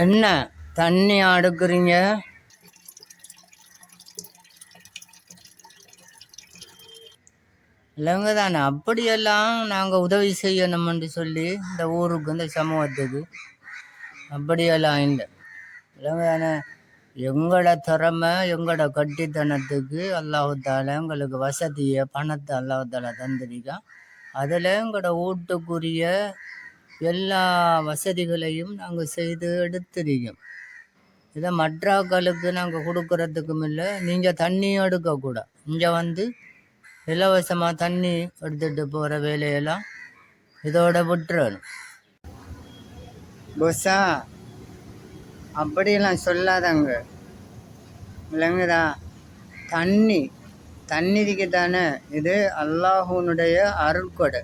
என்ன தண்ணி அடுக்குறீங்க? இல்லைங்க தானே, அப்படியெல்லாம் நாங்கள் உதவி செய்யணும்னு சொல்லி இந்த ஊருக்கு இந்த சமூகத்துக்கு அப்படியெல்லாம் இல்லை. இல்லைங்க தானே, எங்களோட திறமை எங்களோட கட்டித்தனத்துக்கு அல்லாஹால எங்களுக்கு வசதியை பணத்தை அல்லாஹால தந்திருக்கான். அதில் எங்களோட வீட்டுக்குரிய எல்லா வசதிகளையும் நாங்கள் செய்து எடுத்திருக்கோம். இதை மற்றாக்களுக்கு நாங்கள் கொடுக்கறதுக்கும் இல்லை. நீங்கள் தண்ணி எடுக்கக்கூடாது. இங்கே வந்து இலவசமாக தண்ணி எடுத்துகிட்டு போகிற வேலையெல்லாம் இதோட விட்டுறணும். பொஸ்ஸா அப்படியெல்லாம் சொல்லாதாங்க. இல்லைங்கதா, தண்ணிக்கு தானே இது அல்லாஹுனுடைய அருள்கொடை.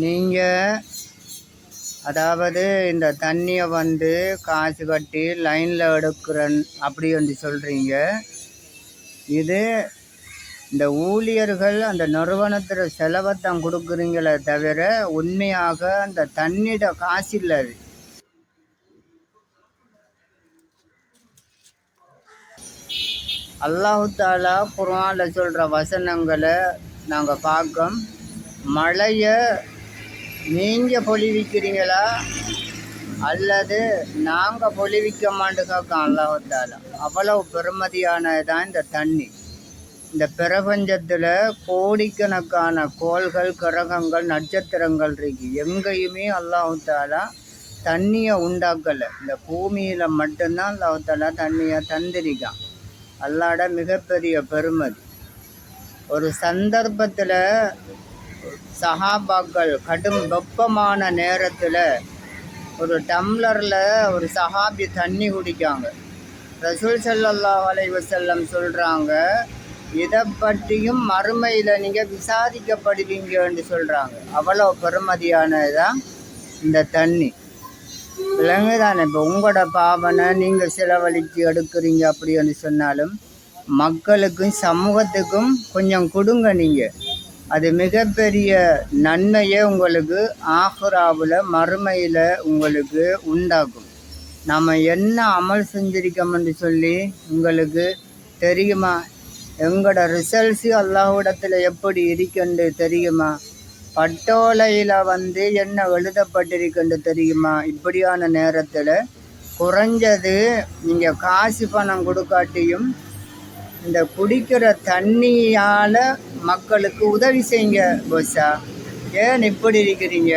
நீங்கள் அதாவது இந்த தண்ணியை வந்து காசு கட்டி லைனில் எடுக்கிறன் அப்படி வந்து சொல்கிறீங்க. இது இந்த ஊழியர்கள் அந்த நிறுவனத்தில் செலவைத்தான் கொடுக்குறீங்களே தவிர உண்மையாக அந்த தண்ணியோட காசு இல்லை. அது அல்லாஹு தாலா குர்ஆனில் சொல்கிற வசனங்களை நாங்கள் பார்க்கோம். மழையை நீங்கள் பொழிவிக்கிறீங்களா அல்லது நாங்கள் பொழிவிக்க மாட்டோம் அல்லாஹு தாலா. அவ்வளவு பெருமதியானதுதான் இந்த தண்ணி. இந்த பிரபஞ்சத்தில் கோடிக்கணக்கான கோள்கள், கிரகங்கள், நட்சத்திரங்கள் இருக்கு. எங்கேயுமே அல்லாஹு தாலா தண்ணியை உண்டாக்கலை. இந்த பூமியில் மட்டும்தான் அல்லாஹு தாலா தண்ணியை தந்திரிக்கான். அல்லாட மிகப்பெரிய பெருமதி. ஒரு சந்தர்ப்பத்தில் சஹாபாக்கள் கடும் வெப்பமான நேரத்தில் ஒரு டம்ளரில் ஒரு சஹாபி தண்ணி குடிக்காங்க. ரசூல் ஸல்லல்லாஹு அலைஹி வஸல்லம் சொல்கிறாங்க, இதை பற்றியும் மறுமையில் நீங்கள் விசாரிக்கப்படுவீங்கன்னு சொல்கிறாங்க. அவ்வளோ பெருமதியானதுதான் இந்த தண்ணி. இல்லைங்க தானே, இப்போ உங்களோட பாவனை நீங்கள் செலவழித்து எடுக்கிறீங்க அப்படின்னு சொன்னாலும் மக்களுக்கும் சமூகத்துக்கும் கொஞ்சம் கொடுங்க. நீங்கள் அது மிகப்பெரிய நன்மையை உங்களுக்கு ஆஹிராவில் மறுமையில் உங்களுக்கு உண்டாக்கும். நம்ம என்ன அமல் செஞ்சிருக்கோம்னு சொல்லி உங்களுக்கு தெரியுமா? எங்களோட ரிசல்ட்ஸு அல்லாஹ்விடத்தில் எப்படி இருக்குன்னு தெரியுமா? பட்டோலையில் வந்து என்ன எழுதப்பட்டிருக்குன்னு தெரியுமா? இப்படியான நேரத்தில் குறைஞ்சது நீங்கள் காசு பணம் கொடுக்காட்டியும் இந்த குடிக்கிற தண்ணியால் மக்களுக்கு உதவி செய்யுங்க. பொஸ்ஸா, ஏன் இப்படி இருக்கிறீங்க?